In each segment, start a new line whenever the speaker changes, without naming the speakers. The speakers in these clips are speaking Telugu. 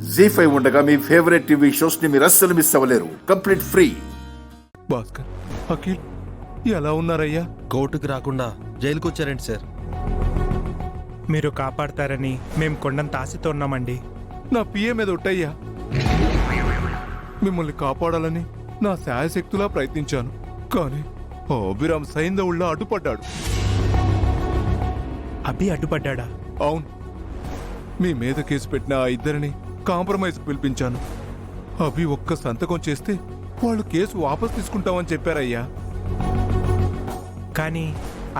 జీ5 ఉండగా మీ ఫేవరెట్ టీవీ షోస్ ని మీరు అస్సలు మిస్ అవ్వలేరు. Complete free.
భాస్కర్, అఖిల్ ఎలా ఉన్నారయ్యా?
కోర్టుకు రాకుండా జైలుకు వచ్చారండి సార్.
మీరు కాపాడతారని మేము కొండంత ఆశతో ఉన్నామండి.
నా పిఏ మీద ఒట్టయ్యా. మిమ్మల్ని కాపాడాలని నా శాయశక్తులా ప్రయత్నించాను, కానీ ఆ అభిరామ్ సైంధవుల్లా అడ్డుపడ్డాడు.
అభి అడ్డుపడ్డా?
అవును, మీ మీద కేసు పెట్టిన ఆ ఇద్దరిని కాంప్రమైజ్ పిలిపించాను. అభి ఒక్క సంతకం చేస్తే వాళ్ళు కేసు వాపస్ తీసుకుంటామని చెప్పారయ్యా.
కానీ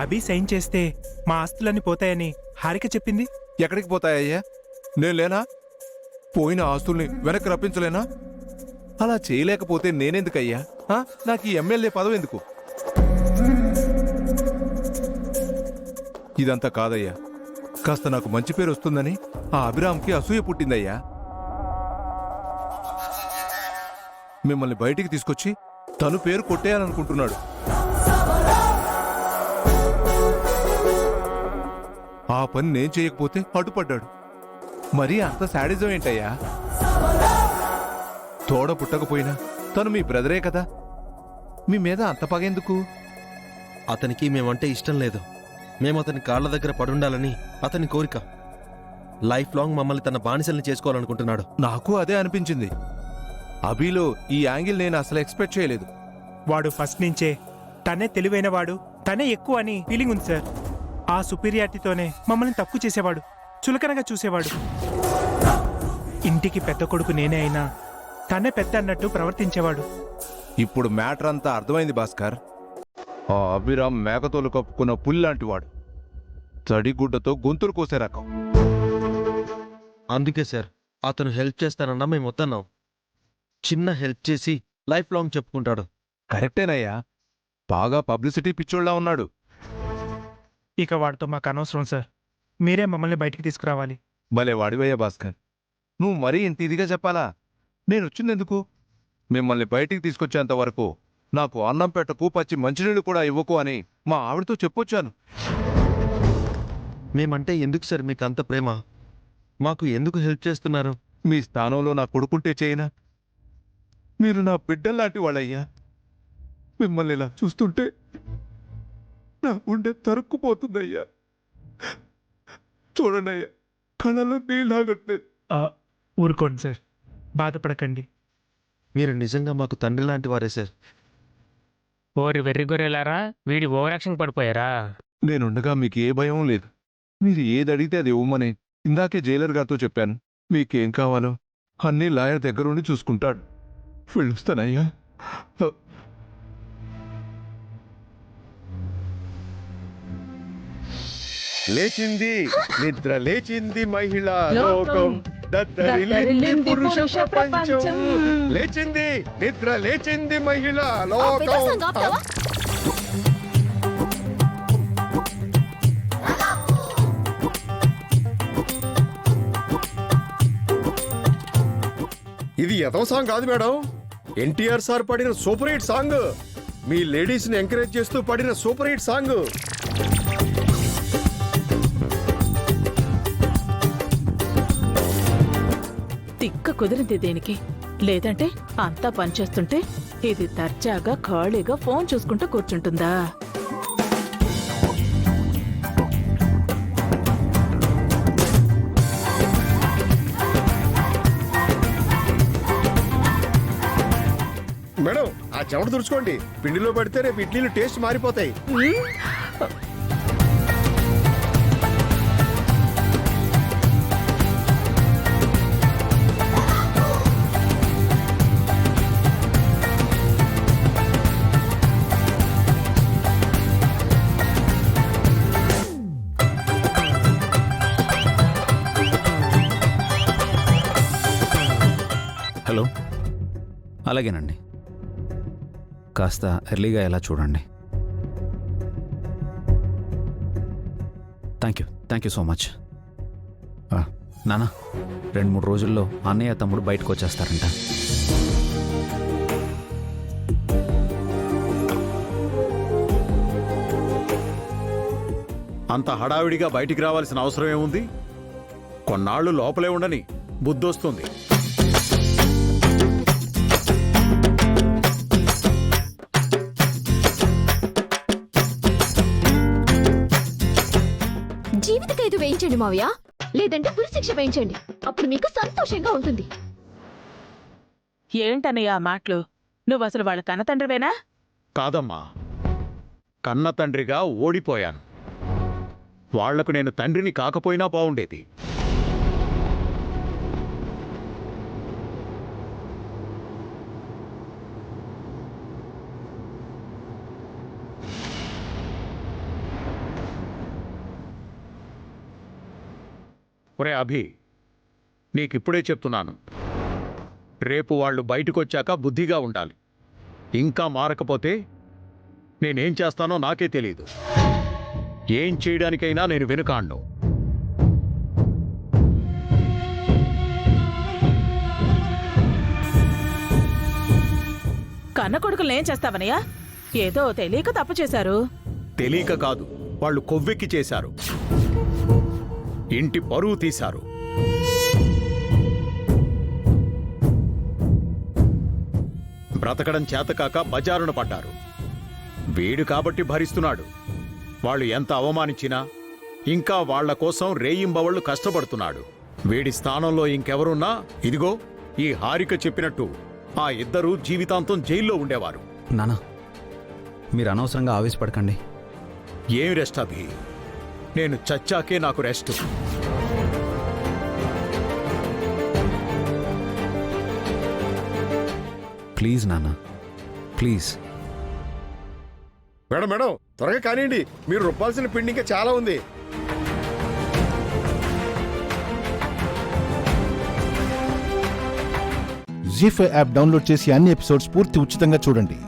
అభి సైన్ చేస్తే మా ఆస్తులన్నీ పోతాయని హారిక చెప్పింది.
ఎక్కడికి పోతాయ్యా? నేను లేనా? పోయిన ఆస్తుల్ని వెనక్కి రప్పించలేనా? అలా చేయలేకపోతే నేనెందుకయ్యా? నాకు ఈ ఎమ్మెల్యే పదవి ఎందుకు? ఇదంతా కాదయ్యా, కాస్త నాకు మంచి పేరు వస్తుందని ఆ అభిరామ్కి అసూయ పుట్టిందయ్యా. మిమ్మల్ని బయటికి తీసుకొచ్చి తను పేరు కొట్టేయాలనుకుంటున్నాడు. ఆ పని నేను చేయకపోతే అడ్డుపడ్డాడు. మరీ అంత శాడిజం ఏంటయ్యా? తోడ పుట్టకపోయినా తను మీ బ్రదరే కదా, మీ మీద అంత పగెందుకు?
అతనికి మేమంటే ఇష్టం లేదు. మేము అతని కాళ్ళ దగ్గర పడుండాలని అతని కోరిక. లైఫ్ లాంగ్ మమ్మల్ని తన బానిసల్ని చేసుకోవాలనుకుంటున్నాడు.
నాకు అదే అనిపించింది. అభిలో ఈ యాంగిల్ నేను అసలు ఎక్స్పెక్ట్ చేయలేదు.
వాడు ఫస్ట్ నుంచే తనే తెలివైనవాడు, తనే ఎక్కువ అని ఫీలింగ్ ఉంది సార్. ఆ సుపీరియారిటీతోనే మమ్మల్ని తక్కువ చేసేవాడు, చులకనగా చూసేవాడు. ఇంటికి పెద్ద కొడుకు నేనే అయినా తనే పెద్ద అన్నట్టు ప్రవర్తించేవాడు.
ఇప్పుడు మ్యాటర్ అంతా అర్థమైంది భాస్కర్. ఆ అభిరామ్ మేకతోలు కప్పుకున్న పుల్లాంటి వాడు, తడిగుడ్డతో గొంతులు కోసే రకం.
అందుకే సార్ అతను హెల్ప్ చేస్తానన్నా మేము వద్దన్నాం. చిన్న హెల్ప్ చేసి లైఫ్ లాంగ్ చెప్పుకుంటాడు.
కరెక్టేనయ్యా, బాగా పబ్లిసిటీ పిచ్చోళ్ళ ఉన్నాడు.
ఇక వాడితో మాకు అనవసరం సార్. మీరే మమ్మల్ని బయటికి తీసుకురావాలి.
భలే వాడివయ్యా భాస్కర్, నువ్వు మరీ ఇంత ఇదిగా చెప్పాలా? నేను వచ్చిందెందుకు? మిమ్మల్ని బయటికి తీసుకొచ్చేంత వరకు నాకు అన్నం పెట్టకు, పచ్చి మంచినీళ్ళు కూడా ఇవ్వకు అని మా ఆవిడతో చెప్పొచ్చాను.
మేమంటే ఎందుకు సార్ మీకు అంత ప్రేమ? మాకు ఎందుకు హెల్ప్ చేస్తున్నారు?
మీ స్థానంలో నా కొడుకుంటే చేయనా? మీరు నా బిడ్డల్లాంటి వాళ్ళయ్యా. మిమ్మల్ని ఇలా చూస్తుంటే నా గుండె తరుక్కుపోతుందయ్యా. చూడండి అయ్యా, కళ్ళలో నీళ్ళాగట్లేదు.
ఊరుకోండి సార్, బాధపడకండి.
మీరు నిజంగా మాకు తండ్రి లాంటి వారే సార్.
ఓరి వెర్రి గొర్రెలారా, వీడి ఓవరాక్షన్ పడిపోయారా?
నేనుండగా మీకు ఏ భయం లేదు. మీరు ఏది అడిగితే అది ఇవ్వమని ఇందాకే జైలర్ గారితో చెప్పాను. మీకేం కావాలో అన్నీ లాయర్ దగ్గరుండి చూసుకుంటాడు. వెళ్ళొస్తానయ్యా.
లేచింది నిద్ర లేచింది మహిళా లోకం, దద్దరిల్లింది పురుష ప్రపంచం. లేచింది నిద్ర లేచింది మహిళా లోకం. ఇది ఎదవ సాంగ్ కాదు మేడం, ఎన్టీఆర్ సార్ పడిన సూపర్ హిట్ సాంగ్. మీ లేడీస్ ని ఎంకరేజ్ చేస్తూ పడిన సూపర్ హిట్ సాంగ్.
తిక్క కుదిరింది దేనికి? లేదంటే అంతా పనిచేస్తుంటే ఇది దర్జాగా ఖాళీగా ఫోన్ చూసుకుంటూ కూర్చుంటుందా?
మేడం, ఆ చెమట తుడుచుకోండి. పిండిలో పడితే రేపు ఇడ్లీలు టేస్ట్ మారిపోతాయి.
హలో, అలాగేనండి. కాస్త ఎర్లీగా ఎలా చూడండి. Thank you so much. నాన్న, 2-3 రోజుల్లో అన్నయ్య తమ్ముడు బయటకు వచ్చేస్తారంట.
అంత హడావిడిగా బయటికి రావాల్సిన అవసరం ఏముంది? కొన్నాళ్ళు లోపలే ఉండని బుద్ధొస్తుంది. వేయించండి మావయ్య, లేదంటే ఉరిశిక్ష వేయించండి. అప్పుడు మీకు సంతోషంగా ఉంటుంది.
ఏంటన్నయ్య ఆ మాటలు? నువ్వు అసలు వాళ్ళ కన్న తండ్రివేనా?
కాదమ్మా, కన్న తండ్రిగా ఓడిపోయాను. వాళ్లకు నేను తండ్రిని కాకపోయినా బావుండేది. ఒరే అభి, నీకిప్పుడే చెప్తున్నాను, రేపు వాళ్ళు బయటకొచ్చాక బుద్ధిగా ఉండాలి. ఇంకా మారకపోతే నేనేం చేస్తానో నాకే తెలీదు. ఏం చేయడానికైనా నేను వెనుకాడ్ను.
కన్న కొడుకులు ఏం చేస్తావనయ్యా? ఏదో తెలియక తప్పు చేశారు.
తెలియక కాదు, వాళ్ళు కొవ్వెక్కి చేశారు. ఇంటి పరువు తీశారు. బ్రతకడం చేతకాక బజారున పడ్డారు. వీడు కాబట్టి భరిస్తున్నాడు. వాళ్ళు ఎంత అవమానించినా ఇంకా వాళ్ల కోసం రేయింబవళ్లు కష్టపడుతున్నాడు. వీడి స్థానంలో ఇంకెవరున్నా ఇదిగో ఈ హారిక చెప్పినట్టు ఆ ఇద్దరూ జీవితాంతం జైల్లో ఉండేవారు.
నానా, మీరు అనవసరంగా ఆవేశపడకండి.
ఏం రెస్ట్ అభి? నేను చచ్చాకే నాకు రెస్ట్.
ప్లీజ్ నానా, ప్లీజ్.
మేడం మేడం, త్వరగా కానివ్వండి, మీరు రుబ్బాల్సిన పిండి ఇంకా చాలా ఉంది.
జీ5 యాప్ డౌన్లోడ్ చేసి అన్ని ఎపిసోడ్స్ పూర్తి ఉచితంగా చూడండి.